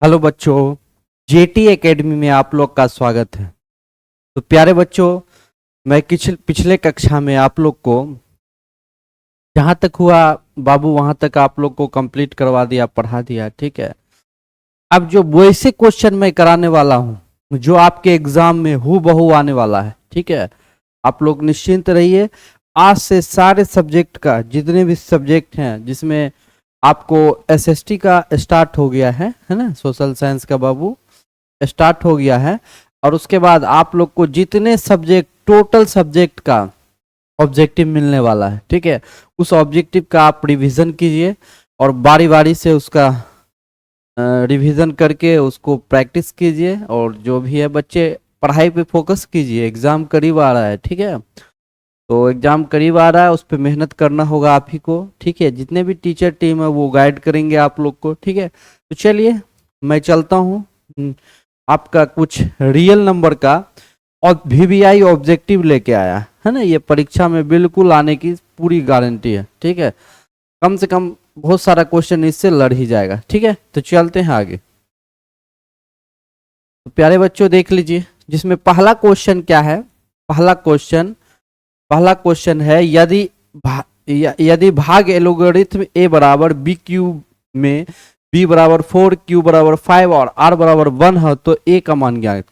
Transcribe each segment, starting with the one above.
Hello बच्चों, jetty academy में आप लोग का स्वागत है। तो प्यारे बच्चों, मैं पिछले कक्षा में आप लोग को जहाँ तक हुआ बाबू वहाँ तक आप लोग को कंप्लीट करवा दिया, पढ़ा दिया, ठीक है। अब जो वैसे क्वेश्चन मैं कराने वाला हूँ जो आपके एग्जाम में हूबहू आने वाला है, ठीक है। आप लोग निश्चिंत रहिए। आज से सारे सब्जेक्ट का, जितने भी सब्जेक्ट हैं जिसमें आपको एसएसटी का स्टार्ट हो गया है ना, सोशल साइंस का बाबू स्टार्ट हो गया है। और उसके बाद आप लोग को जितने सब्जेक्ट, टोटल सब्जेक्ट का ऑब्जेक्टिव मिलने वाला है, ठीक है। उस ऑब्जेक्टिव का आप रिवीजन कीजिए और बारी बारी से उसका रिवीजन करके उसको प्रैक्टिस कीजिए। और जो भी है बच्चे, पढ़ाई पे फोकस कीजिए, एग्जाम करीब आ रहा है, ठीक है। तो एग्जाम करीब आ रहा है, उस पर मेहनत करना होगा आप ही को, ठीक है। जितने भी टीचर टीम है वो गाइड करेंगे आप लोग को, ठीक है। तो चलिए मैं चलता हूँ आपका कुछ रियल नंबर का और वीवीआई ऑब्जेक्टिव लेके आया है ना। ये परीक्षा में बिल्कुल आने की पूरी गारंटी है, ठीक है। कम से कम बहुत सारा क्वेश्चन इससे लड़ ही जाएगा, ठीक है। तो चलते हैं आगे। तो प्यारे बच्चों देख लीजिए, जिसमें पहला क्वेश्चन क्या है। पहला क्वेश्चन है, यदि भाग एलोगरिथम ए बराबर बी क्यूब में बी बराबर 4, क्यू बराबर 5 और आर बराबर 1 है तो ए का मान ज्ञात।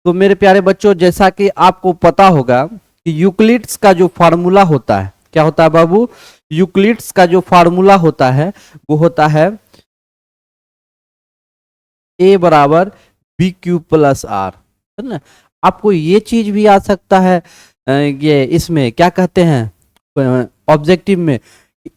तो मेरे प्यारे बच्चों, जैसा कि आपको पता होगा कि यूक्लिड्स का जो फार्मूला होता है, क्या होता है बाबू? यूक्लिड्स का जो फार्मूला होता है वो होता है ए बराबर बी क्यूब प्लस आर, है ना। आपको ये चीज भी आ सकता है, ये इसमें क्या कहते हैं ऑब्जेक्टिव में,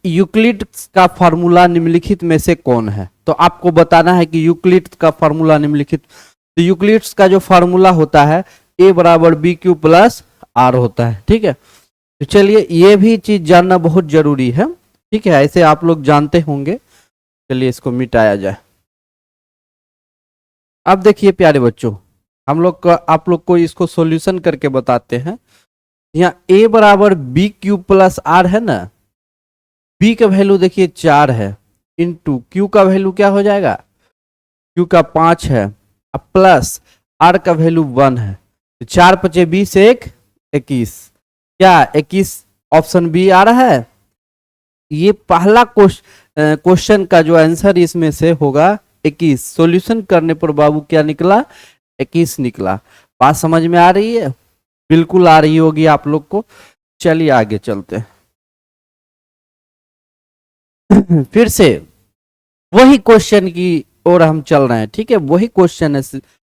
यूक्लिड्स का फार्मूला निम्नलिखित में से कौन है। तो आपको बताना है कि यूक्लिड्स का फार्मूला निम्नलिखित। तो यूक्लिड्स का जो फार्मूला होता है ए बराबर बी क्यू प्लस आर होता है, ठीक है। तो चलिए ये भी चीज जानना बहुत जरूरी है, ठीक है। ऐसे आप लोग जानते होंगे। चलिए इसको मिटाया जाए। अब देखिए प्यारे बच्चों, आप लोग को इसको सॉल्यूशन करके बताते हैं। यहाँ ए बराबर बी क्यूब प्लस आर है ना। बी का वैल्यू देखिए 4 है, इंटू क्यू का वैल्यू क्या हो जाएगा, क्यू का 5 है, अब प्लस आर का वैल्यू 1 है। तो 4 पचे 20, 1 21, क्या 21 ऑप्शन बी आ रहा है। ये पहला क्वेश्चन का जो आंसर इसमें से होगा 21। सॉल्यूशन करने पर बाबू क्या निकला, 21 निकला। बात समझ में आ रही है? बिल्कुल आ रही होगी आप लोग को। चलिए आगे चलते हैं। फिर से वही क्वेश्चन की ओर हम चल रहे हैं, ठीक है। वही क्वेश्चन है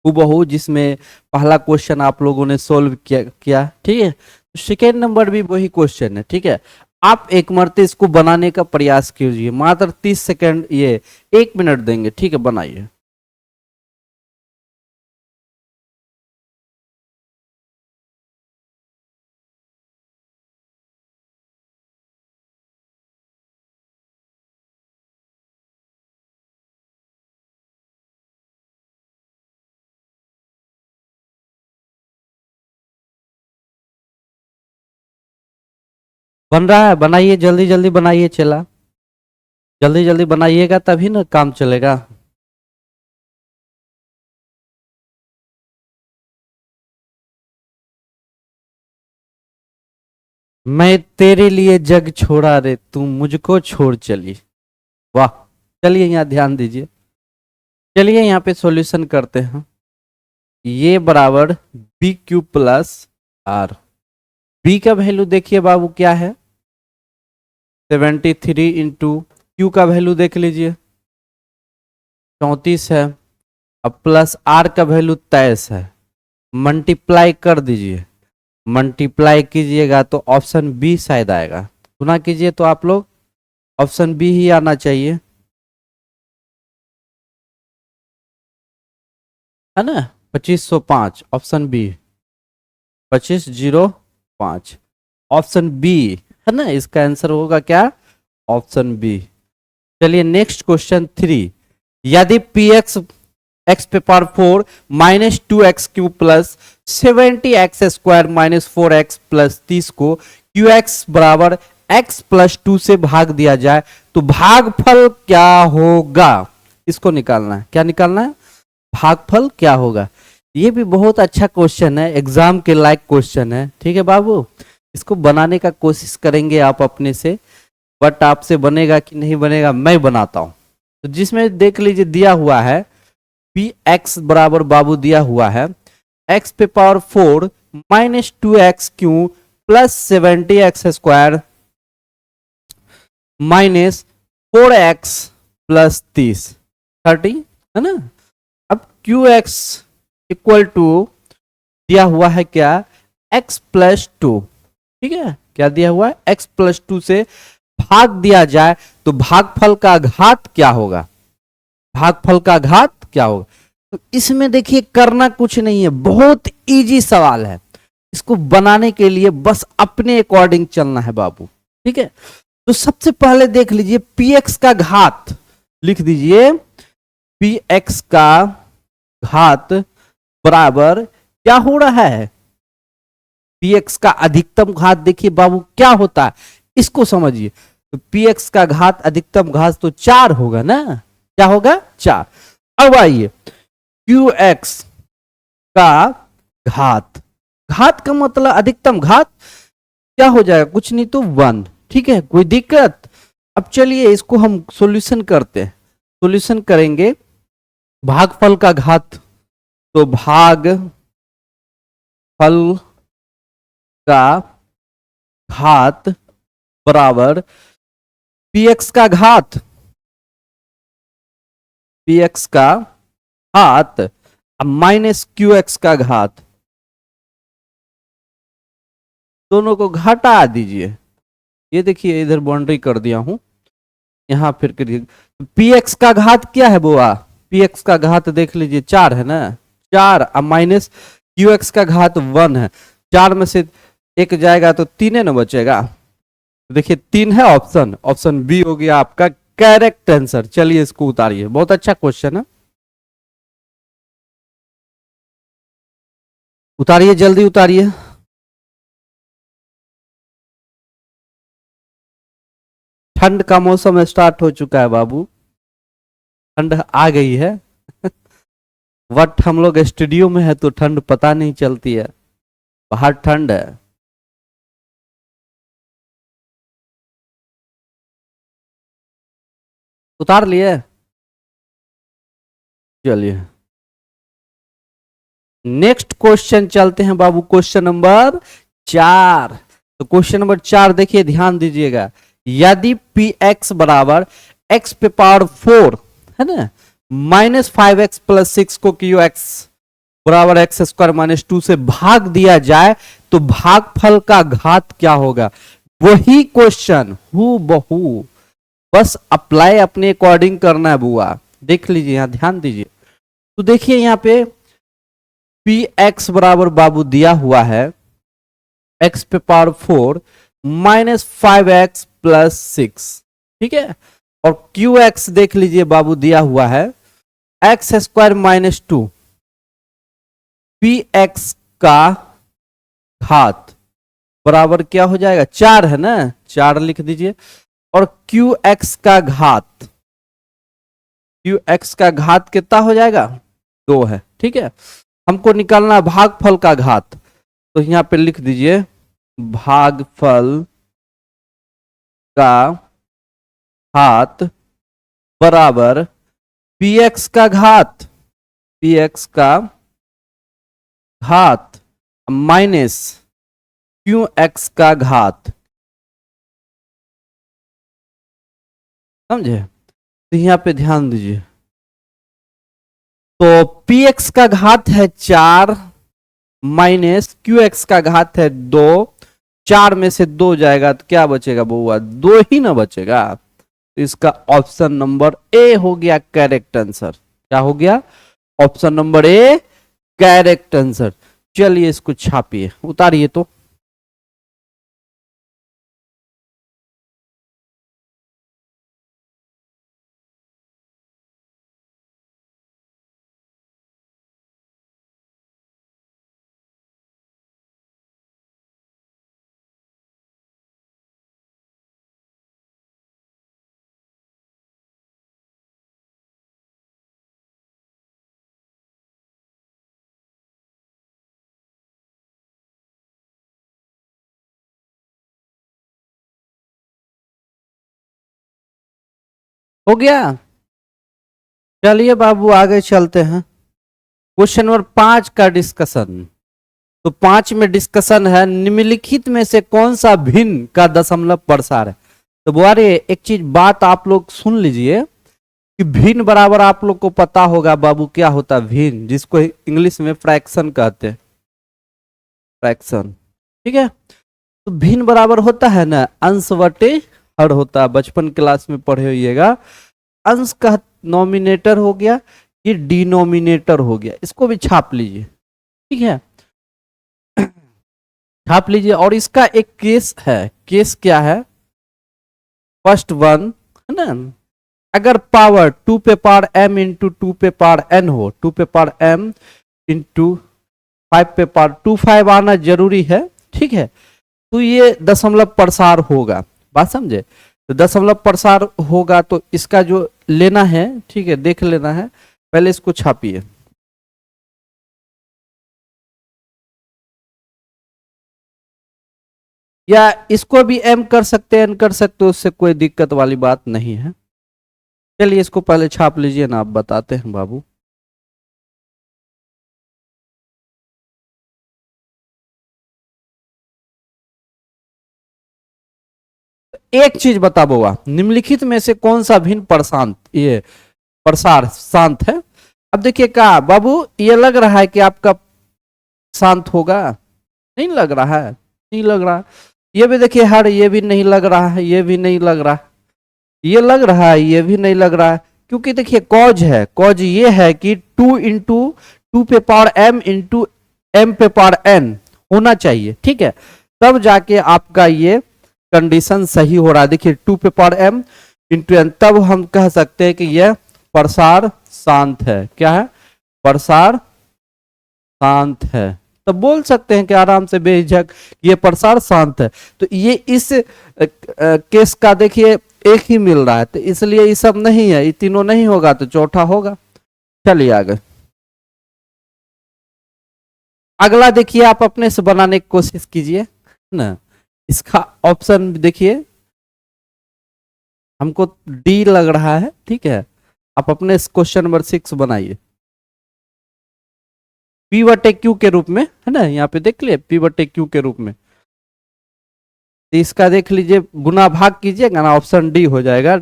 हूबहू, जिसमें पहला क्वेश्चन आप लोगों ने सोल्व किया, ठीक है। तो सेकेंड नंबर भी वही क्वेश्चन है, ठीक है। आप एक मरते इसको बनाने का प्रयास कीजिए, मात्र 30 सेकंड, ये 1 मिनट देंगे, ठीक है। बनाइए। बन रहा है, बनाइए, जल्दी जल्दी बनाइए चला। जल्दी जल्दी बनाइएगा तभी ना काम चलेगा। मैं तेरे लिए जग छोड़ा रे, तू मुझको छोड़ चली। वाह। चलिए यहाँ ध्यान दीजिए। चलिए यहाँ पे सॉल्यूशन करते हैं। ये बराबर B cube plus R. B का वैल्यू देखिए बाबू क्या है, 73 इंटू क्यू का वैल्यू देख लीजिए 34 है, अब प्लस आर का वैल्यू 23 है। मल्टीप्लाई कर दीजिए, मल्टीप्लाई कीजिएगा तो ऑप्शन बी शायद आएगा। गुना कीजिए तो आप लोग ऑप्शन बी ही आना चाहिए, है ना। 2505 ऑप्शन बी, 2505 ऑप्शन बी, है ना। इसका आंसर होगा क्या, ऑप्शन बी। चलिए नेक्स्ट क्वेश्चन 3। यदि पी एक्स एक्स पे power 4 minus 2x cube plus 70x square minus 4x plus 30 को क्यू एक्स बराबर x प्लस 2 से भाग दिया जाए तो भागफल क्या होगा। इसको निकालना है। क्या निकालना है? भागफल क्या होगा। ये भी बहुत अच्छा क्वेश्चन है, एग्जाम के लायक क्वेश्चन है। ठीक है बाबू, इसको बनाने का कोशिश करेंगे आप अपने से, बट आपसे बनेगा कि नहीं बनेगा मैं बनाता हूं। तो जिसमें देख लीजिए दिया हुआ है पी एक्स बराबर बाबू दिया हुआ है एक्स पे power 4 minus 2x³ plus 70x² minus 4x plus 30 है ना। अब क्यू एक्स इक्वल टू दिया हुआ है क्या, x+2। ठीक है, क्या दिया हुआ है, x+2 से भाग दिया जाए तो भागफल का घात क्या होगा, भागफल का घात क्या होगा। तो इसमें देखिए करना कुछ नहीं है, बहुत इजी सवाल है। इसको बनाने के लिए बस अपने अकॉर्डिंग चलना है बाबू। ठीक है, तो सबसे पहले देख लीजिए पी एक्स का घात, लिख दीजिए पी एक्स का घात बराबर क्या हो रहा है, पी एक्स का अधिकतम घात देखिए बाबू क्या होता है, इसको समझिए। तो पी एक्स का घात अधिकतम घात तो 4 होगा ना, क्या होगा 4। अब आइए क्यू एक्स का घात, घात का मतलब अधिकतम घात क्या हो जाएगा, कुछ नहीं तो 1। ठीक है, कोई दिक्कत। अब चलिए इसको हम सॉल्यूशन करते हैं, सॉल्यूशन करेंगे। भागफल का घात, तो भाग फल का घात बराबर पी एक्स का घात, पी एक्स का घात माइनस क्यू एक्स का घात, दोनों को घटा दीजिए। ये देखिए इधर बाउंड्री कर दिया हूं, यहां फिर करिए। पी एक्स का घात क्या है बुआ, पी एक्स का घात देख लीजिए 4 है ना, 4 अब माइनस क्यू एक्स का घात 1 है, 4 में से एक जाएगा तो 3 है ना बचेगा। देखिए 3 है ऑप्शन, ऑप्शन बी हो गया आपका करेक्ट आंसर। चलिए इसको उतारिए, बहुत अच्छा क्वेश्चन है, उतारिए जल्दी उतारिए। ठंड का मौसम स्टार्ट हो चुका है बाबू, ठंड आ गई है। बट हम लोग स्टूडियो में है तो ठंड पता नहीं चलती है, बाहर ठंड है। उतार लिए, चलिए नेक्स्ट क्वेश्चन चलते हैं बाबू, क्वेश्चन नंबर 4। तो क्वेश्चन नंबर 4 देखिए ध्यान दीजिएगा, यदि पी एक्स बराबर एक्स पे पावर 4 है ना -5x+6 को क्यू एक्स बराबर x² - 2 से भाग दिया जाए तो भागफल का घात क्या होगा। वही क्वेश्चन हु बहू, बस अप्लाई अपने अकॉर्डिंग करना है बुआ। देख लीजिए यहां ध्यान दीजिए, तो देखिए यहां पे पी एक्स बराबर बाबू दिया हुआ है एक्स पे पावर 4 -5x+6। ठीक है, और क्यू एक्स देख लीजिए बाबू दिया हुआ है x² - 2, पी एक्स का घात बराबर क्या हो जाएगा, 4 है ना, 4 लिख दीजिए। और क्यू एक्स का घात, क्यू एक्स का घात कितना हो जाएगा, 2 है। ठीक है, हमको निकालना भागफल का घात, तो यहां पे लिख दीजिए भागफल का घात बराबर पी एक्स का घात, पी एक्स का घात माइनस क्यू एक्स का घात, समझे। तो यहां पे ध्यान दीजिए, तो पी एक्स का घात है 4 माइनस क्यू एक्स का घात है 2, 4 में से 2 जाएगा तो क्या बचेगा बउआ, 2 ही ना बचेगा। तो इसका ऑप्शन नंबर ए हो गया करेक्ट आंसर। क्या हो गया, option number A correct answer. चलिए इसको छापिए, उतारिए तो। हो गया। चलिए बाबू आगे चलते हैं। क्वेश्चन नंबर 5 का डिस्कशन। तो 5 में डिस्कशन है, निम्नलिखित में से कौन सा भिन्न का दशमलव प्रसार है। तो बुआरे एक चीज बात आप लोग सुन लीजिए कि भिन्न बराबर आप लोग को पता होगा बाबू क्या होता है भिन्न, जिसको इंग्लिश में फ्रैक्शन कहते हैं, फ्रैक्शन। ठीक है। तो भिन्न बराबर होता है ना अंश बटे हर होता है, बचपन क्लास में पढ़े होइएगा। अंश का नॉमिनेटर हो गया, ये डिनोमिनेटर हो गया, इसको भी छाप लीजिए। ठीक है, छाप लीजिए। और इसका एक केस है, केस क्या है, फर्स्ट वन है ना, अगर पावर 2 पे पावर m इंटू 2 पे पावर n हो, 2 पे पावर m इंटू 5 पे पावर 2 5 आना जरूरी है। ठीक है, तो ये दशमलव प्रसार होगा, बात समझे। तो दशमलव प्रसार होगा तो इसका जो लेना है, ठीक है, देख लेना है, पहले इसको छापिए। या इसको भी m कर सकते हैं, n कर सकते हो, उससे कोई दिक्कत वाली बात नहीं है। चलिए इसको पहले छाप लीजिए ना, आप बताते हैं बाबू। एक चीज बता बुआ, निम्नलिखित में से कौन सा भिन्न प्रशांत ये प्रसार शांत है। अब देखिए क्या बाबू, ये लग रहा है कि आपका शांत होगा, नहीं लग रहा है, नहीं लग रहा। ये भी देखिए हर, ये भी नहीं लग रहा है, ये भी नहीं लग रहा, ये लग रहा है, ये भी नहीं लग रहा है। क्योंकि देखिए कॉज है, कॉज ये है कि 2 इंटू 2 पे पावर m इंटू m पे पावर n होना चाहिए। ठीक है, तब जाके आपका ये कंडीशन सही हो रहा है। देखिए 2 पे पावर m इंटू n, तब हम कह सकते हैं कि यह प्रसार शांत है। क्या है, प्रसार शांत है। तो बोल सकते हैं कि आराम से बेझिझक ये प्रसार शांत है। तो ये इस केस का देखिए एक ही मिल रहा है, तो इसलिए ये सब नहीं है, ये तीनों नहीं होगा तो चौथा होगा। चलिए आगे, अगला देखिए, आप अपने से बनाने की कोशिश कीजिए ना। इसका ऑप्शन देखिए, हमको डी लग रहा है। ठीक है, आप अपने क्वेश्चन नंबर 6 बनाइए, पी बटे क्यू के रूप में, है ना, यहाँ पे देख लिए पी बटे क्यू के रूप में। तो इसका देख लीजिए, गुना भाग कीजिएगा ना, ऑप्शन डी हो जाएगा।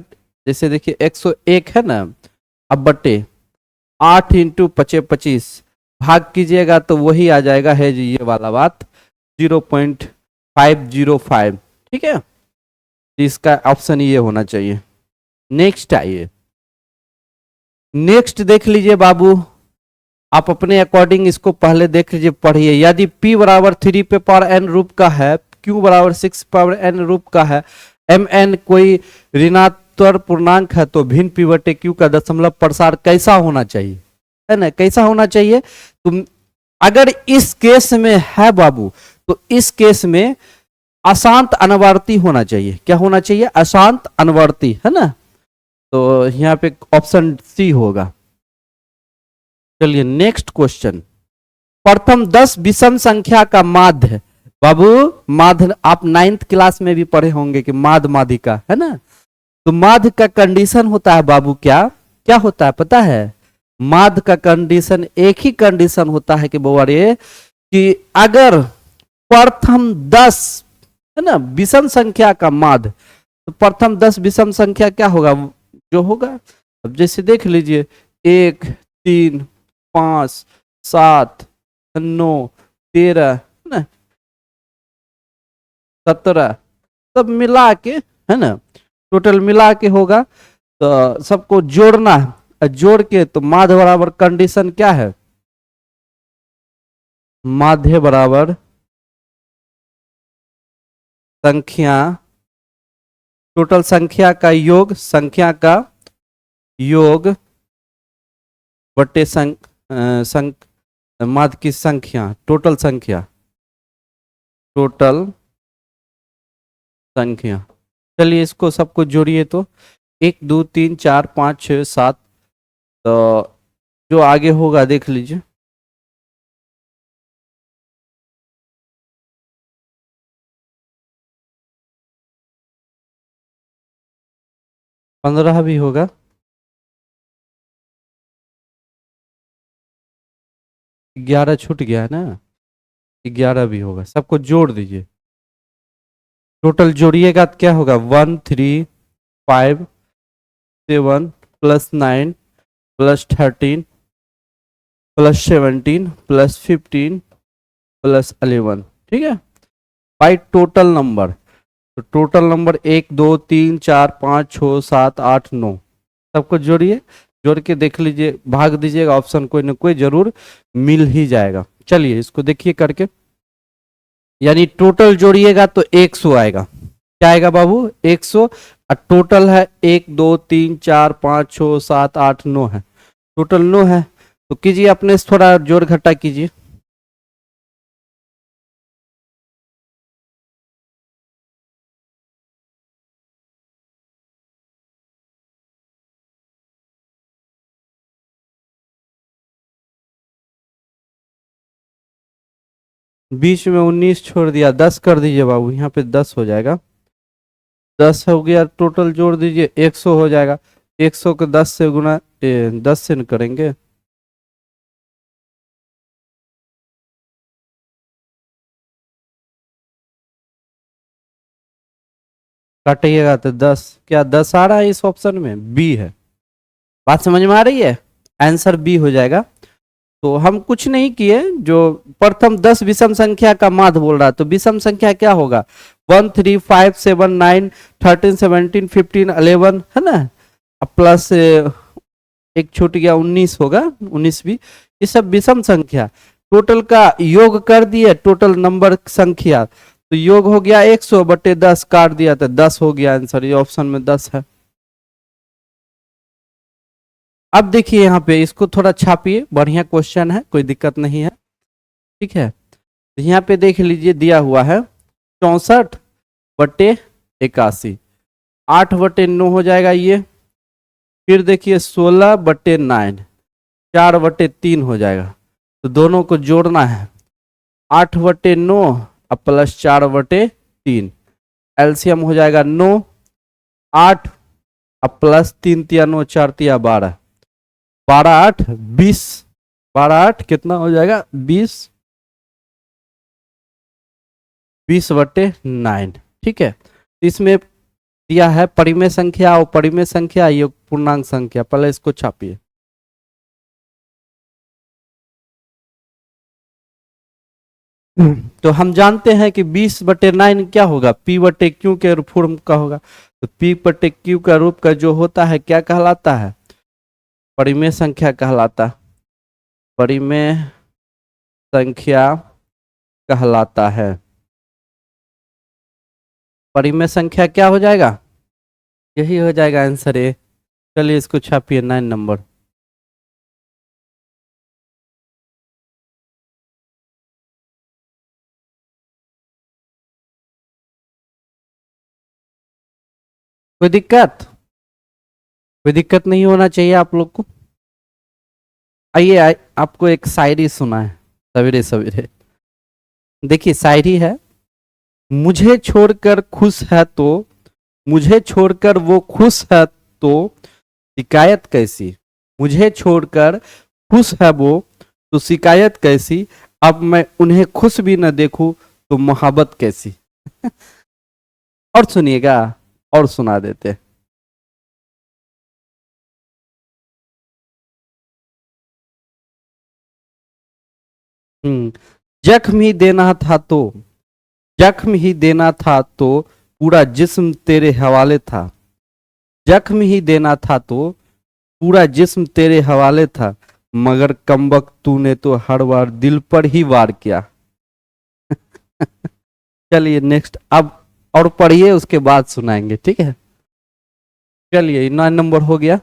जैसे देखिए 101 है ना, अब बटे 8 इंटू 25 भाग कीजिएगा तो वही आ जाएगा है जी, ये वाला बात 0.505। ठीक है, तो इसका ऑप्शन ये होना चाहिए। नेक्स्ट आइए, नेक्स्ट देख लीजिए बाबू, आप अपने अकॉर्डिंग इसको पहले देख लीजिए, पढ़िए। यदि p बराबर 3 पे पावर n रूप का है, q बराबर 6 पावर n रूप का है, mn कोई ऋणात्मक पूर्णांक है, तो भिन्न p बटे q का दशमलव प्रसार कैसा होना चाहिए, है ना, कैसा होना चाहिए। तुम अगर इस केस में है बाबू, तो इस केस में अशांत अनुवर्ती होना चाहिए। क्या होना चाहिए, अशांत अनुवर्ती, है ना। तो यहाँ पे ऑप्शन सी होगा। चलिए नेक्स्ट क्वेश्चन, प्रथम 10 विषम संख्या का माध्य। बाबू माध्य आप 9th क्लास में भी पढ़े होंगे कि माध्य माध्यिका, है ना। तो माध्य का कंडीशन होता है बाबू, क्या क्या होता है पता है। माध्य का कंडीशन एक ही कंडीशन होता है कि बोरे कि अगर प्रथम 10 है ना विषम संख्या का माध्य, तो प्रथम 10 विषम संख्या क्या होगा, जो होगा। अब जैसे देख लीजिए 1 3 5 7 9 13 ना 17, सब मिला के, है ना, टोटल मिला के होगा। तो सबको जोड़ना है, और जोड़ के तो माध्य बराबर कंडीशन क्या है, माध्य बराबर संख्या, टोटल संख्या का योग, संख्या का योग बटे माध्य की संख्या, टोटल संख्या, टोटल संख्या। चलिए इसको सबको जोड़िए, तो 1 2 3 4 5 6 7, तो जो आगे होगा देख लीजिए। 15 भी होगा, 11 छूट गया है ना, 11 भी होगा, सबको जोड़ दीजिए। टोटल जोड़िएगा तो क्या होगा, 1 3 5 7 +9 +13 +17 +15 +11, ठीक है। बाई टोटल नंबर, तो टोटल नंबर 1 2 3 4 5 6 7 8 9, सबको जोड़िए, जोड़ के देख लीजिए, भाग दीजिएगा, ऑप्शन कोई ना कोई जरूर मिल ही जाएगा। चलिए इसको देखिए करके, यानी टोटल जोड़िएगा तो 100 आएगा। क्या आएगा बाबू, 100। और टोटल है 1 2 3 4 5 6 7 8 9 है, टोटल 9 है। तो कीजिए अपने से थोड़ा जोड़ घटा कीजिए। बीच में 19 छोड़ दिया, 10 कर दीजिए बाबू, यहाँ पे 10 हो जाएगा, 10 हो गया, टोटल जोड़ दीजिए 100 हो जाएगा। 100 को 10 से गुना 10 से न करेंगे, काटिएगा तो 10, क्या 10 आ रहा है इस ऑप्शन में, बी है। बात समझ में आ रही है, आंसर बी हो जाएगा। तो हम कुछ नहीं किए, जो प्रथम 10 विषम संख्या का माध्य बोल रहा है, तो विषम संख्या क्या होगा, 1 3 5 7 9 13 17 15 11 है ना, प्लस एक छूट गया 19 होगा, 19 भी, ये सब विषम संख्या, टोटल का योग कर दिए, टोटल नंबर संख्या, तो योग हो गया 100/10, काट दिया तो 10 हो गया आंसर, ये ऑप्शन में 10 है। अब देखिए यहाँ पे इसको थोड़ा छापिए, बढ़िया क्वेश्चन है, कोई दिक्कत नहीं है, ठीक है। तो यहाँ पे देख लीजिए दिया हुआ है 64/81, 8/9 हो जाएगा ये, फिर देखिए 16/9, 4/3 हो जाएगा, तो दोनों को जोड़ना है, 8/9 और प्लस 4/3, एलसीएम हो जाएगा 9, 8 और प्लस 3 तिया 9, 4 तिया 12, 12 8 20, 12 8 कितना हो जाएगा, 20, 20/9, ठीक है। इसमें दिया है परिमेय संख्या और परिमेय संख्या, ये पूर्णांक संख्या, पहले इसको छापिए। तो हम जानते हैं कि 20/9 क्या होगा, P/Q के फॉर्म का होगा, तो P/Q का रूप का जो होता है क्या कहलाता है, परिमेय संख्या कहलाता, परिमेय संख्या कहलाता है। परिमेय संख्या क्या हो जाएगा, यही हो जाएगा आंसर ए। चलिए इसको छापिए 9 नंबर। कोई दिक्कत, कोई दिक्कत नहीं होना चाहिए आप लोग को। आइए आपको एक शायरी सुना है सवेरे सवेरे, देखिए शायरी है, मुझे छोड़कर खुश है तो, मुझे छोड़कर वो खुश है तो शिकायत कैसी, मुझे छोड़कर खुश है वो तो शिकायत कैसी, अब मैं उन्हें खुश भी न देखूं तो मोहब्बत कैसी। और सुनिएगा, और सुना देते। जख्म ही देना था तो, जख्म ही देना था तो पूरा जिस्म तेरे हवाले था, जख्म ही देना था तो पूरा जिस्म तेरे हवाले था, मगर कमबख्त तूने तो हर बार दिल पर ही वार किया। चलिए नेक्स्ट, अब और पढ़िए, उसके बाद सुनाएंगे, ठीक है। चलिए 9 नंबर हो गया।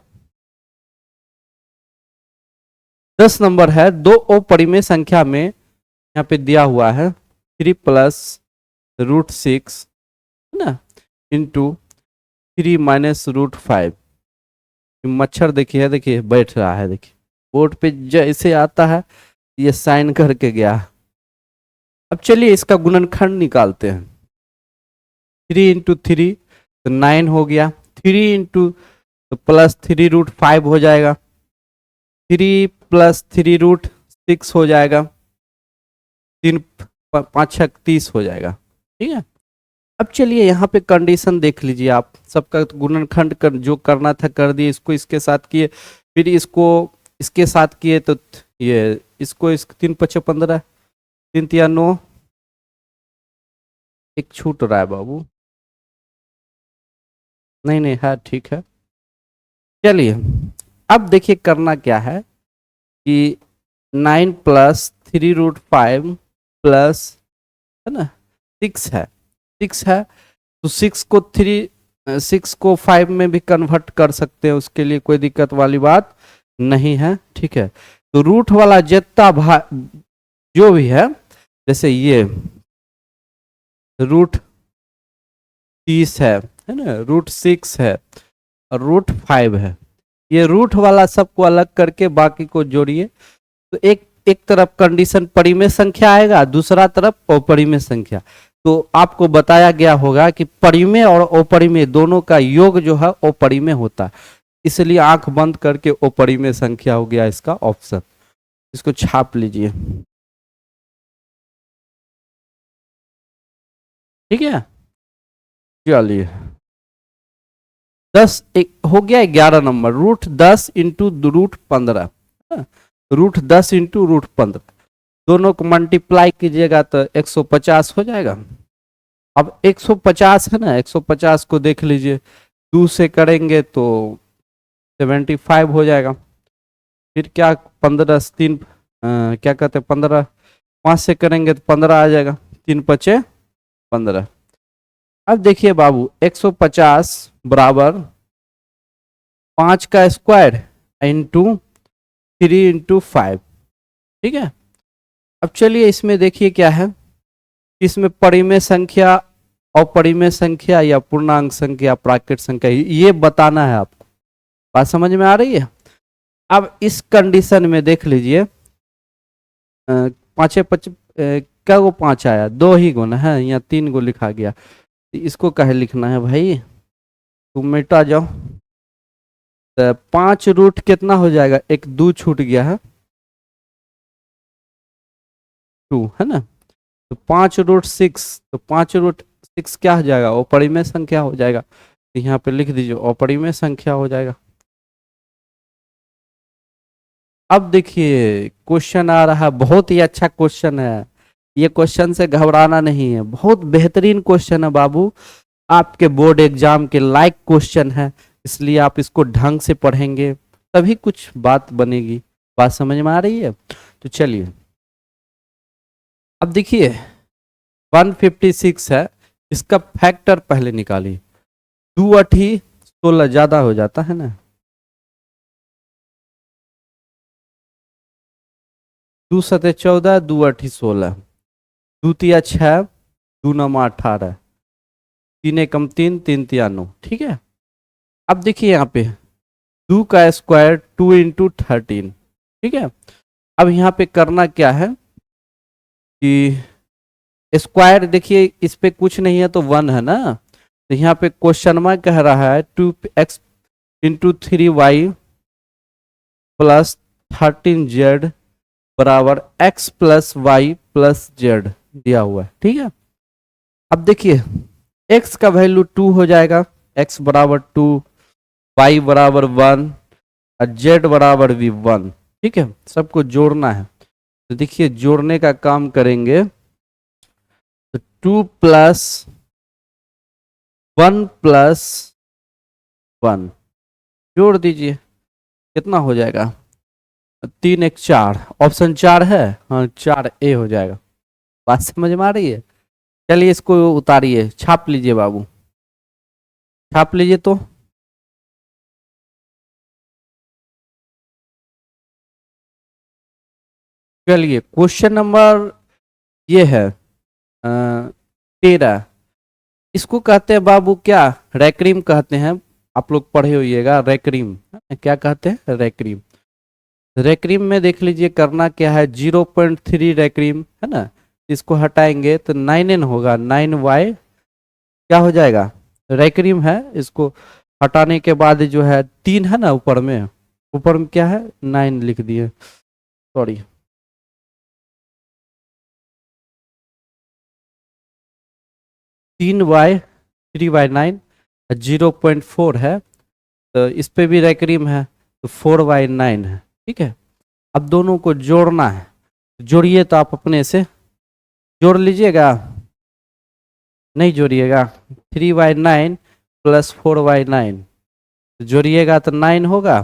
10 नंबर है, दो अपरिमेय संख्या में, यहाँ पे दिया हुआ है 3 + √6 है ना, इंटू 3 - √5। मच्छर देखिए, देखिए बैठ रहा है, देखिए बोर्ड पे जैसे आता है ये साइन करके गया। अब चलिए इसका गुणनखंड निकालते हैं, 3 × 3 तो 9 हो गया, 3 × तो +3√5 हो जाएगा, 3 + 3√6 हो जाएगा, 3 5 6 30 हो जाएगा। ठीक है, अब चलिए यहाँ पे कंडीशन देख लीजिए आप, सबका तो गुणनखंड कर जो करना था कर दिए, इसको इसके साथ किए, फिर इसको इसके साथ किए, तो ये इसको 3 × 5 = 15, 3 × 3 = 9, एक छूट रहा है बाबू, नहीं नहीं है ठीक है। चलिए अब देखिए करना क्या है कि 9 + 3√5 प्लस, है ना, 6 है, 6 है, तो 6 को 5 में भी कन्वर्ट कर सकते हैं, उसके लिए कोई दिक्कत वाली बात नहीं है। ठीक है, तो रूट वाला जितना जो भी है, जैसे ये √30 है ना, √6 है और √5 है, ये रूट वाला सबको अलग करके बाकी को जोड़िए, तो एक तरफ कंडीशन परिमेय संख्या आएगा, दूसरा तरफ अपरिमेय संख्या। तो आपको बताया गया होगा कि परिमेय और अपरिमेय दोनों का योग जो है अपरिमेय होता है, इसलिए आंख बंद करके अपरिमेय संख्या हो गया इसका ऑप्शन। इसको छाप लीजिए, ठीक है। चलिए 10 हो गया, 11 नंबर, √10 × √15, √10 × √15, दोनों को मल्टीप्लाई कीजिएगा तो 150 हो जाएगा। अब 150 है ना, 150 को देख लीजिए, 2 से करेंगे तो 75 हो जाएगा, फिर क्या 15 3 क्या कहते हैं 15, 5 से करेंगे तो 15 आ जाएगा, 3 × 5 = 15। अब देखिए बाबू 150 बराबर 5 का स्क्वायर इंटू 3 × 5, ठीक है। अब चलिए इसमें देखिए क्या है, इसमें परिमेय संख्या, अपरिमेय संख्या या पूर्णांक संख्या, प्राकृत संख्या, ये बताना है आपको। बात समझ में आ रही है। अब इस कंडीशन में देख लीजिए, 5 5 क्या गो 5 आया, 2 ही गो ना है, यहाँ 3 गो लिखा गया, इसको कहे लिखना है भाई, तुम मिटा जाओ। तो 5 रूट कितना हो जाएगा, एक 2 छूट गया है, 2 है ना, तो 5√6, तो 5√6 क्या हो जाएगा, अपरिमेय संख्या हो जाएगा, तो यहाँ पे लिख दीजिए अपरिमेय संख्या हो जाएगा। अब देखिए क्वेश्चन आ रहा है, बहुत ही अच्छा क्वेश्चन है, ये क्वेश्चन से घबराना नहीं है, बहुत बेहतरीन क्वेश्चन है बाबू, आपके बोर्ड एग्जाम के लायक क्वेश्चन है, इसलिए आप इसको ढंग से पढ़ेंगे तभी कुछ बात बनेगी। बात समझ में आ रही है। तो चलिए अब देखिए 156 है, इसका फैक्टर पहले निकालिए, 2 × 8 = 16 ज्यादा हो जाता है ना, 2 × 7 = 14, 2 × 8 = 16, 2 × 3 = 6, 2 × 9 = 18, 3 × 1 = 3, 3 × 3 = 9, ठीक है। अब देखिए यहाँ पे 2 का स्क्वायर 2 × 13, ठीक है। अब यहाँ पे करना क्या है कि स्क्वायर, देखिए इस पे कुछ नहीं है तो 1 है ना, तो यहाँ पे क्वेश्चन में कह रहा है 2x × 3y + 13z बराबर x + y + z दिया हुआ है, ठीक है। अब देखिए x का वैल्यू 2 हो जाएगा, x बराबर 2, y बराबर 1 और z बराबर भी 1, ठीक है। सबको जोड़ना है, तो देखिए जोड़ने का काम करेंगे, तो 2 + 1 + 1 जोड़ दीजिए, कितना हो जाएगा, 3 × 1 = 4, ऑप्शन 4 है, हाँ 4A हो जाएगा। बात समझ में आ रही है। चलिए इसको उतारिए, छाप लीजिए बाबू, छाप लीजिए। तो चलिए क्वेश्चन नंबर ये है 13, इसको कहते हैं बाबू क्या, रैक्रीम कहते हैं, आप लोग पढ़े होइएगा रैक्रीम, क्या कहते हैं रैक्रीम। रैक्रीम में देख लीजिए करना क्या है, 0.3 रैक्रीम है ना, इसको हटाएंगे तो 9n होगा, 9y क्या हो जाएगा, रैक्रीम है, इसको हटाने के बाद जो है 3 है ना ऊपर में क्या है 9 लिख दिए, सॉरी। 3/3/9 0.4 है, तो इस पे भी रैक्रीम है, तो 4/9 है। ठीक है, अब दोनों को जोड़ना है, जोड़िए तो आप अपने से जोड़ लीजिएगा, नहीं जोड़िएगा। 3/9 प्लस 4/9 जोड़िएगा तो 9 होगा,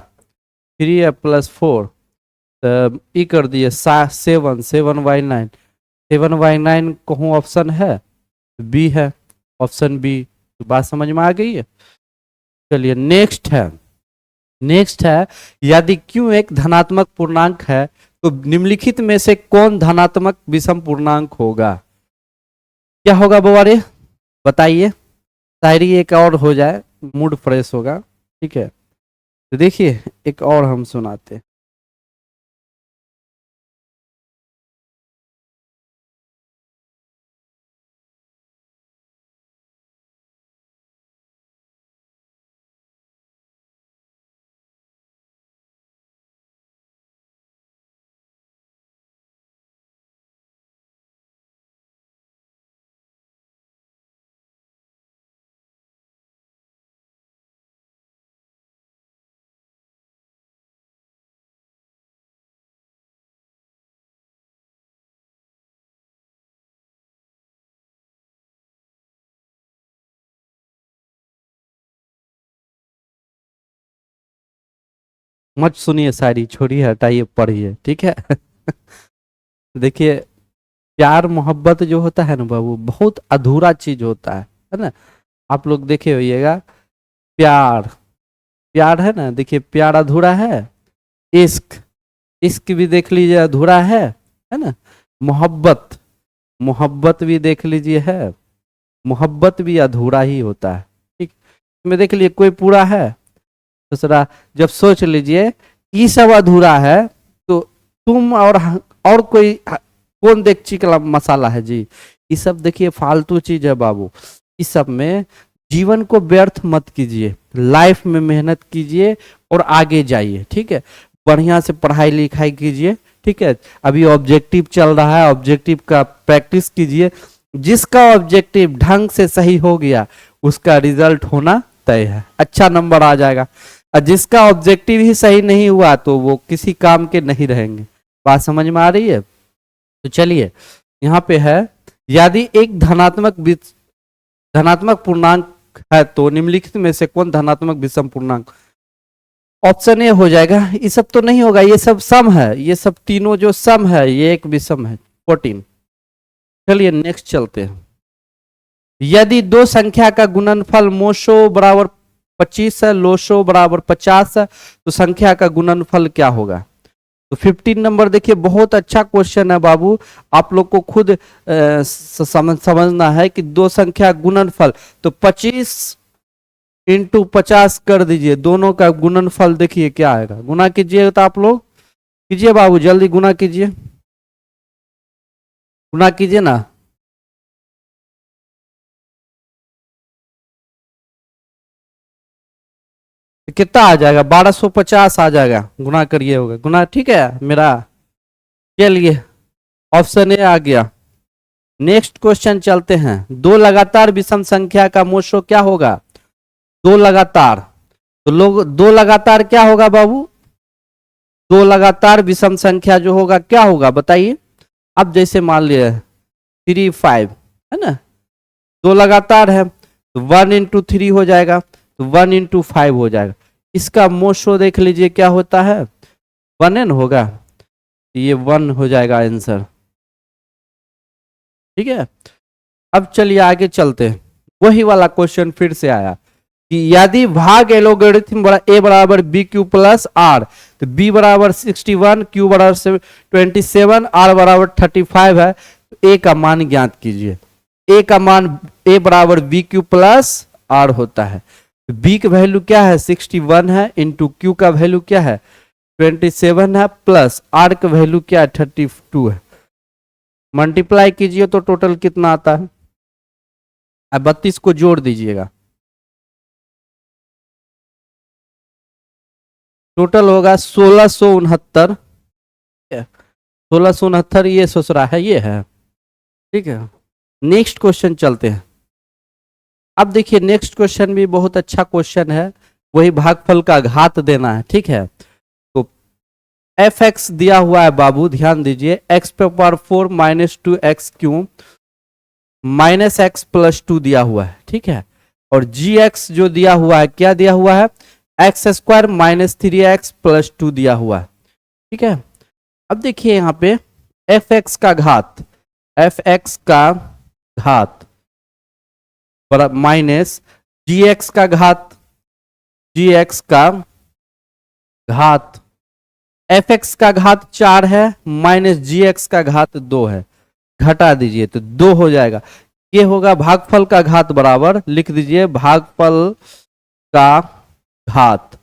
3 प्लस 4 तो ई कर दिए 7/9। 7/9 कहूँ ऑप्शन है, बी है, ऑप्शन बी। तो बात समझ में आ गई है। चलिए नेक्स्ट है यदि क्यू एक धनात्मक पूर्णांक है तो निम्नलिखित में से कौन धनात्मक विषम पूर्णांक होगा। क्या होगा बोवारे, बताइए। शायरी एक और हो जाए, मूड फ्रेश होगा। ठीक है, तो देखिए एक और हम सुनाते हैं। मत सुनिए शायरी, छोड़िए, हटाइए, पढ़िए। ठीक है। देखिए प्यार मोहब्बत जो होता है ना बाबू, बहुत अधूरा चीज होता है ना। आप लोग देखे होइएगा, प्यार प्यार है ना, देखिए प्यार अधूरा है। इश्क इश्क भी देख लीजिए अधूरा है ना। मोहब्बत मोहब्बत भी देख लीजिए है, मोहब्बत भी अधूरा ही होता है। ठीक, इसमें देख लीजिए कोई पूरा है। दूसरा, जब सोच लीजिए ये सब अधूरा है तो तुम और कोई कौन देगची का मसाला है जी। ये सब देखिए फालतू चीज है बाबू। इस सब में जीवन को व्यर्थ मत कीजिए, लाइफ में मेहनत कीजिए और आगे जाइए। ठीक है, बढ़िया से पढ़ाई लिखाई कीजिए। ठीक है, अभी ऑब्जेक्टिव चल रहा है, ऑब्जेक्टिव का प्रैक्टिस कीजिए। जिसका ऑब्जेक्टिव ढंग से सही हो गया उसका रिजल्ट होना तय है, अच्छा नंबर आ जाएगा। और जिसका ऑब्जेक्टिव ही सही नहीं हुआ तो वो किसी काम के नहीं रहेंगे। बात समझ में आ रही है। तो चलिए यहाँ पे है, यदि एक धनात्मक पूर्णांक है तो निम्नलिखित में से कौन धनात्मक विषम पूर्णांक। ऑप्शन ए हो जाएगा। ये सब तो नहीं होगा, ये सब सम है, ये सब तीनों जो सम है ये एक विषम है, 14। चलिए नेक्स्ट चलते हैं। यदि दो संख्या का गुणनफल मोशो बराबर 25 है, लोशो बराबर 50 है, तो संख्या का गुणनफल क्या होगा। तो 15 नंबर देखिए, बहुत अच्छा क्वेश्चन है बाबू। आप लोग को खुद समझना है कि दो संख्या गुणनफल, तो 25 इंटू 50 कर दीजिए, दोनों का गुणनफल देखिए क्या आएगा। गुना कीजिए तो आप लोग कीजिए बाबू, जल्दी गुना कीजिए, गुना कीजिए ना। तो कितना आ जाएगा, 1250 आ जाएगा। गुना करिए होगा गुना, ठीक है मेरा। चलिए ऑप्शन ए आ गया। नेक्स्ट क्वेश्चन चलते हैं। दो लगातार विषम संख्या का मोशो क्या होगा। दो लगातार, तो लोग दो लगातार क्या होगा बाबू, दो लगातार विषम संख्या जो होगा क्या होगा बताइए। अब जैसे मान लिया 3 5 है ना, दो लगातार है तो 1 into 3 हो जाएगा, तो 1 into 5 हो जाएगा। इसका मोशो देख लीजिए क्या होता है, 1n होगा, ये 1 हो जाएगा आंसर। ठीक है, अब चलिए आगे चलते हैं। वही वाला क्वेश्चन फिर से आया कि यदि भाग एलोगरिथम ए बराबर बी क्यू प्लस आर, तो बी बराबर 61, क्यू बराबर 27, आर बराबर 35 है, तो ए का मान ज्ञात कीजिए। ए का मान ए बराबर बी क्यू प्लस आर होता है। बी का वैल्यू क्या है 61 है, इंटू क्यू का वैल्यू क्या है 27 है, प्लस आर का वैल्यू क्या है 32 है। मल्टीप्लाई कीजिए तो टोटल कितना आता है। अब 32 को जोड़ दीजिएगा, टोटल होगा 1669। 1669 ये ससुरा है, ये है। ठीक है, नेक्स्ट क्वेश्चन चलते हैं। अब देखिए नेक्स्ट क्वेश्चन भी बहुत अच्छा क्वेश्चन है, वही भागफल का घात देना है। ठीक है, तो एफ एक्स दिया हुआ है बाबू, ध्यान दीजिए, एक्स पे power 4 minus 2x³ minus x plus 2 दिया हुआ है। ठीक है, और जी एक्स जो दिया हुआ है, क्या दिया हुआ है, x² माइनस 3x प्लस 2 दिया हुआ है। ठीक है, अब देखिए यहाँ पे एफ एक्स का घात, एफ एक्स का घात माइनस जी एक्स का घात, जी एक्स का घात, एफ एक्स का घात 4 है माइनस जी एक्स का घात 2 है, घटा दीजिए तो 2 हो जाएगा। ये होगा भागफल का घात बराबर, लिख दीजिए भागफल का घात।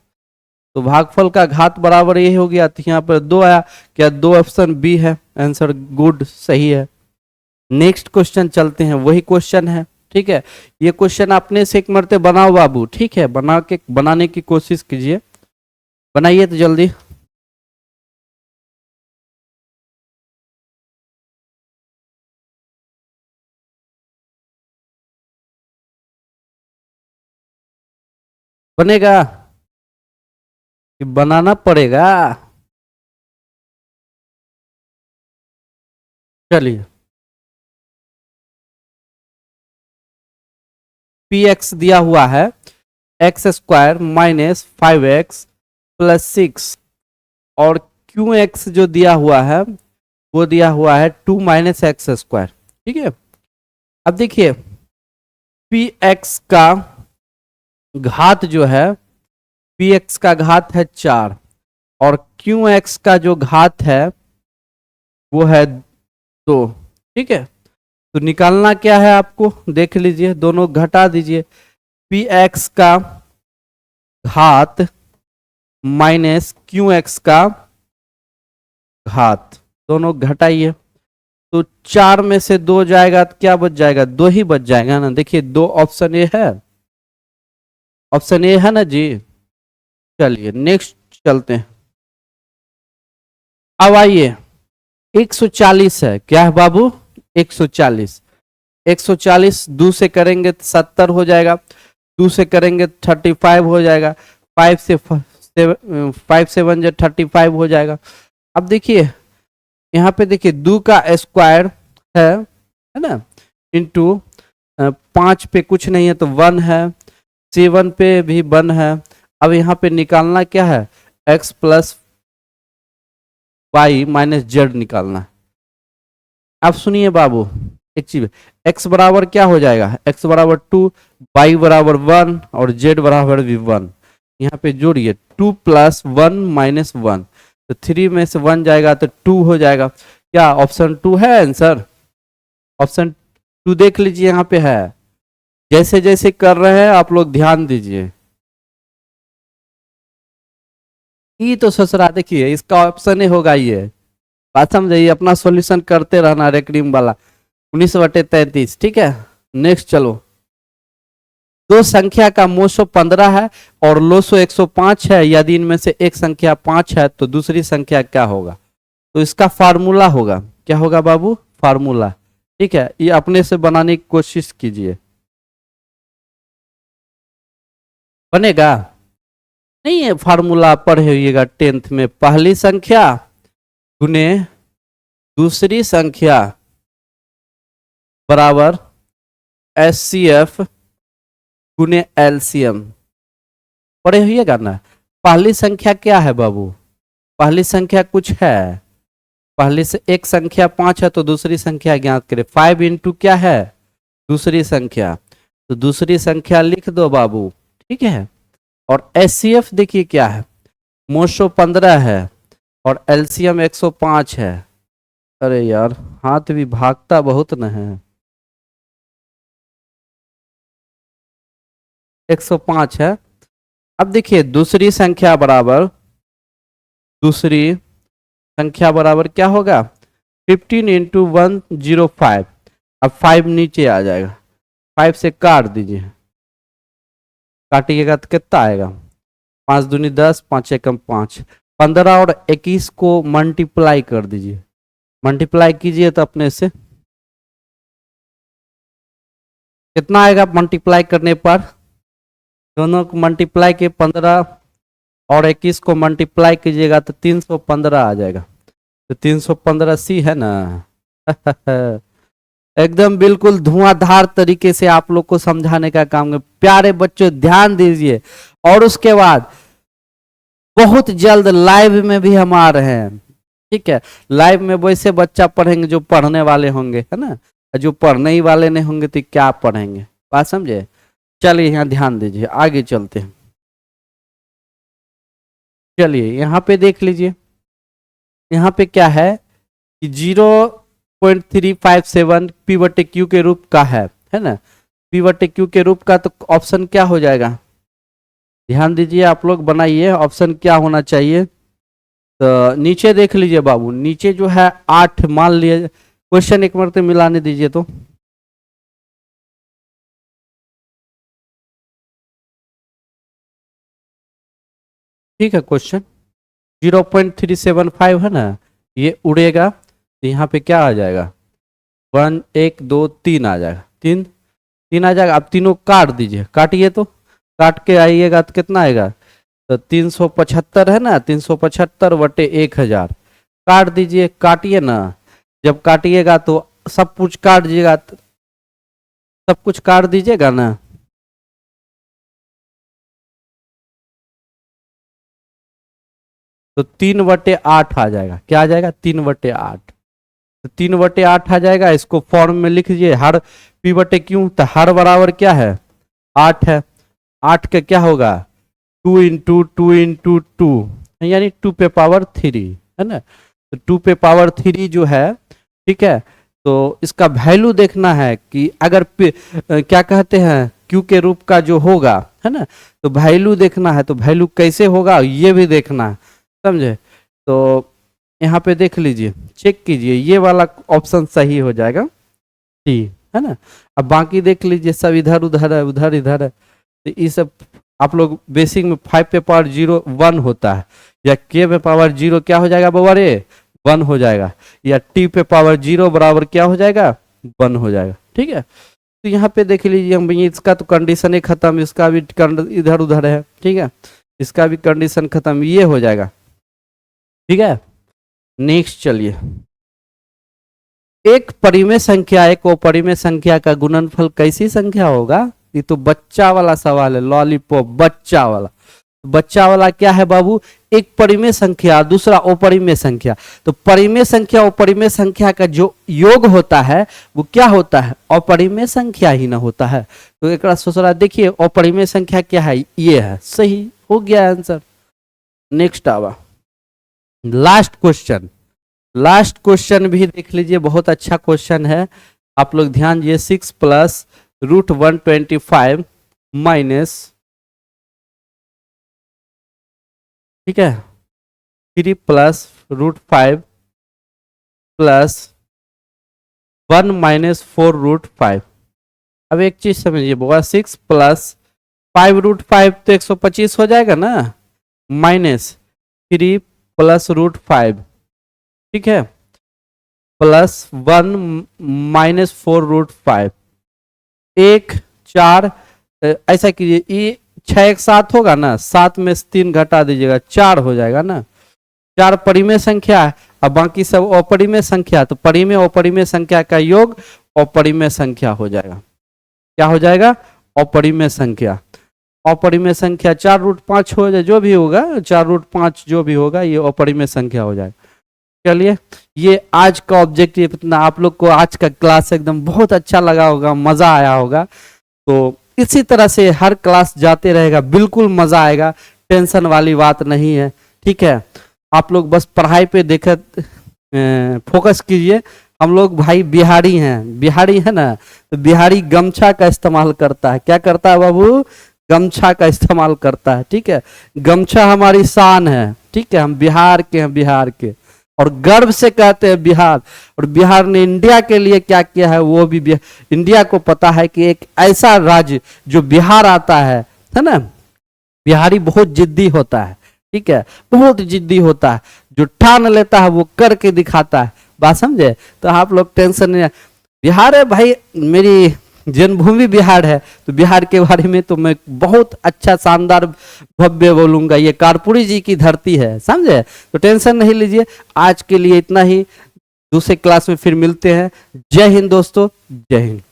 तो भागफल का घात बराबर ये हो गया, तो यहाँ पर 2 आया, क्या 2 ऑप्शन बी है आंसर, गुड, सही है। नेक्स्ट क्वेश्चन चलते हैं, वही क्वेश्चन है। ठीक है, ये क्वेश्चन अपने से एक मरते बनाओ बाबू। ठीक है, बनाने की कोशिश कीजिए, बनाइए तो जल्दी। बनेगा कि बनाना पड़ेगा? चलिए, पी एक्स दिया हुआ है x² माइनस 5x प्लस 6, और क्यू एक्स जो दिया हुआ है वो दिया हुआ है 2 माइनस x²। ठीक है, अब देखिए पी एक्स का घात जो है, पी एक्स का घात है 4, और क्यू एक्स का जो घात है वो है 2। ठीक है, तो निकालना क्या है आपको, देख लीजिए, दोनों घटा दीजिए, पी एक्स का घात माइनस क्यू एक्स का घात, दोनों घटाइए, तो 4 में से 2 जाएगा तो क्या बच जाएगा, 2 ही बच जाएगा ना। देखिए 2 ऑप्शन ए है, ऑप्शन ए है ना जी। चलिए नेक्स्ट चलते हैं। अब आइए 140 है, क्या है बाबू, 140, 140 2 से करेंगे तो 70 हो जाएगा, 2 से करेंगे तो 35 हो जाएगा, 5 से 5 7 जो 35 हो जाएगा। अब देखिए यहाँ पे देखिए 2 का स्क्वायर है ना, इंटू 5 पे कुछ नहीं है तो 1 है, 7 पे भी 1 है। अब यहाँ पे निकालना क्या है, x plus Y minus Z निकालना है। अब सुनिए बाबू एक चीज, x बराबर क्या हो जाएगा, x बराबर 2, y बराबर 1 और z बराबर भी 1। यहाँ पे जोड़िए 2 प्लस 1 माइनस 1, तो 3 में से 1 जाएगा तो 2 हो जाएगा। क्या ऑप्शन 2 है आंसर, ऑप्शन 2 देख लीजिए यहाँ पे है। जैसे जैसे कर रहे हैं आप लोग ध्यान दीजिए, ये तो ससुरा देखिए इसका ऑप्शन ही होगा ये, बात समझिए, अपना सॉल्यूशन करते रहना रेक्रीम वाला, 19/33। ठीक है, नेक्स्ट चलो, दो संख्या का मोशो 15 है और लोसो 105 है, यदि इनमें से एक संख्या 5 है तो दूसरी संख्या क्या होगा, तो इसका फार्मूला होगा, क्या होगा बाबू, फार्मूला। ठीक है, ये अपने से बनाने की कोशिश कीजिए, बनेगा नहीं है, फार्मूला पढ़े हुईगा 10th में, पहली संख्या गुने दूसरी संख्या बराबर HCF गुने LCM, पढ़े हुईगा ना। पहली संख्या क्या है बाबू, पहली संख्या कुछ है, पहले से एक संख्या 5 है तो दूसरी संख्या ज्ञात करें, 5 इंटू क्या है दूसरी संख्या, तो दूसरी संख्या लिख दो बाबू। ठीक है, और HCF देखिए क्या है, मोशो 15 है और LCM 105 है। अरे यार हाथ भी भागता बहुत न है, 105 है। अब देखिए दूसरी संख्या बराबर, दूसरी संख्या बराबर क्या होगा, 15 इंटू 105, अब 5 नीचे आ जाएगा, 5 से काट दीजिए, काटिएगा तो कितना आएगा 5 दूनी 10, 5 एकम 5, 15 और 21 को मल्टीप्लाई कर दीजिए, मल्टीप्लाई कीजिए तो अपने से कितना आएगा मल्टीप्लाई करने पर, दोनों को मल्टीप्लाई के 15 और 21 को मल्टीप्लाई कीजिएगा तो 315 आ जाएगा, तो 315 सी है ना। एकदम बिल्कुल धुआंधार तरीके से आप लोग को समझाने का काम है। प्यारे बच्चों ध्यान दीजिए, और उसके बाद बहुत जल्द लाइव में भी हम आ रहे हैं, ठीक है। लाइव में वैसे बच्चा पढ़ेंगे जो पढ़ने वाले होंगे, है ना, जो पढ़ने ही वाले नहीं होंगे तो क्या पढ़ेंगे, बात समझे। चलिए यहाँ ध्यान दीजिए, आगे चलते हैं। चलिए यहाँ पे देख लीजिए, यहाँ पे क्या है कि 0.357 पी बटे क्यू के रूप का है ना, पी बटे क्यू के रूप का, तो ऑप्शन क्या हो जाएगा, ध्यान दीजिए आप लोग बनाइए, ऑप्शन क्या होना चाहिए। तो नीचे देख लीजिए बाबू, नीचे जो है 8 मान लिए, क्वेश्चन एक मरते मिलाने दीजिए तो, ठीक है। क्वेश्चन 0.375 है ना, ये उड़ेगा तो यहाँ पे क्या आ जाएगा, 1 1 2 3 आ जाएगा, 3 आ जाएगा। अब तीनों काट दीजिए, काटिए तो, काट के आइएगा तो कितना आएगा, तो 375 है ना, 375 बटे 1000, काट दीजिए, काटिए ना, जब काटिएगा तो सब कुछ काट दीजिएगा, सब कुछ काट दीजिएगा ना, तो 3/8 आ जाएगा, क्या आ जाएगा 3/8, तो 3/8 आ जाएगा। इसको फॉर्म में लिख लीजिए, हर पी बटे क्यू, तो हर बराबर क्या है 8 है, 8 का क्या होगा 2 इंटू 2 इंटू 2, यानी 2 पे पावर 3 है ना, तो 2 पे पावर 3 जो है, ठीक है। तो इसका वैल्यू देखना है कि अगर क्या कहते हैं क्यू के रूप का जो होगा, है ना, तो वैल्यू देखना है, तो वैल्यू कैसे होगा ये भी देखना है, समझे। तो यहाँ पे देख लीजिए, चेक कीजिए, ये वाला ऑप्शन सही हो जाएगा, ठीक है ना। अब बाकी देख लीजिए, सब इधर उधर है, उधर इधर है, तो ये सब आप लोग बेसिक में 5 पे पावर 0 1 होता है, या k पे पावर 0 क्या हो जाएगा बाबा रे 1 हो जाएगा, या t पे पावर 0 बराबर क्या हो जाएगा 1 हो जाएगा, ठीक है। तो यहाँ पे देख लीजिए, हम इसका तो कंडीशन ही खत्म, इसका भी इधर उधर है, ठीक है, इसका भी कंडीशन खत्म, ये हो जाएगा, ठीक है। नेक्स्ट चलिए, एक परिमेय संख्या एक अपरिमेय संख्या का गुणनफल कैसी संख्या होगा, ये तो बच्चा वाला सवाल है, लॉलीपॉप बच्चा वाला, बच्चा वाला क्या है बाबू, एक परिमेय संख्या दूसरा अपरिमेय संख्या, तो परिमेय संख्या अपरिमेय संख्या का जो योग होता है वो क्या होता है, अपरिमेय संख्या ही ना होता है। तो एक सोचरा देखिए, अपरिमेय संख्या क्या है, ये है, सही हो गया आंसर। नेक्स्ट आवा लास्ट क्वेश्चन, लास्ट क्वेश्चन भी देख लीजिए, बहुत अच्छा क्वेश्चन है, आप लोग ध्यान दीजिए। 6 प्लस रूट 125 माइनस, ठीक है, 3 plus root 5 plus 1 minus 4 root 5। अब एक चीज समझिए बोला, 6 प्लस 5 रूट 5 तो 125 हो जाएगा ना, माइनस 3 प्लस रूट 5, ठीक है, प्लस 1 माइनस 4 रूट 5, 1 4, ऐसा कीजिए, ये 6 एक 7 होगा ना, 7 में से 3 घटा दीजिएगा, 4 हो जाएगा ना, 4 परिमेय संख्या है, अब बाकी सब अपरिमेय संख्या, तो परिमेय अपरिमेय संख्या का योग अपरिमेय संख्या हो जाएगा, क्या हो जाएगा अपरिमेय संख्या। अपरिमेय संख्या 4 रूट 5 हो जाए, जो भी होगा 4 रूट 5 जो भी होगा ये अपरिमेय संख्या हो जाएगा। चलिए, ये आज का ऑब्जेक्टिव इतना, आप लोग को आज का क्लास एकदम बहुत अच्छा लगा होगा, मजा आया होगा। तो इसी तरह से हर क्लास जाते रहेगा, बिल्कुल मजा आएगा, टेंशन वाली बात नहीं है, ठीक है। आप लोग बस पढ़ाई पे देखत फोकस कीजिए। हम लोग भाई बिहारी हैं, बिहारी है ना, तो बिहारी गमछा का इस्तेमाल करता है, क्या करता है बाबू, गमछा का इस्तेमाल करता है, ठीक है। गमछा हमारी शान है, ठीक है, हम बिहार के हैं, बिहार के, और गर्व से कहते हैं बिहार। और बिहार ने इंडिया के लिए क्या किया है वो भी इंडिया को पता है कि एक ऐसा राज्य जो बिहार आता है ना, बिहारी बहुत जिद्दी होता है, ठीक है, बहुत जिद्दी होता है, जो ठान लेता है वो करके दिखाता है, बात समझे। तो आप लोग टेंशन नहीं, बिहार है भाई, मेरी जन्मभूमि बिहार है, तो बिहार के बारे में तो मैं बहुत अच्छा शानदार भव्य बोलूंगा, ये कर्पूरी जी की धरती है, समझे। तो टेंशन नहीं लीजिए, आज के लिए इतना ही, दूसरे क्लास में फिर मिलते हैं। जय हिंद दोस्तों, जय हिंद।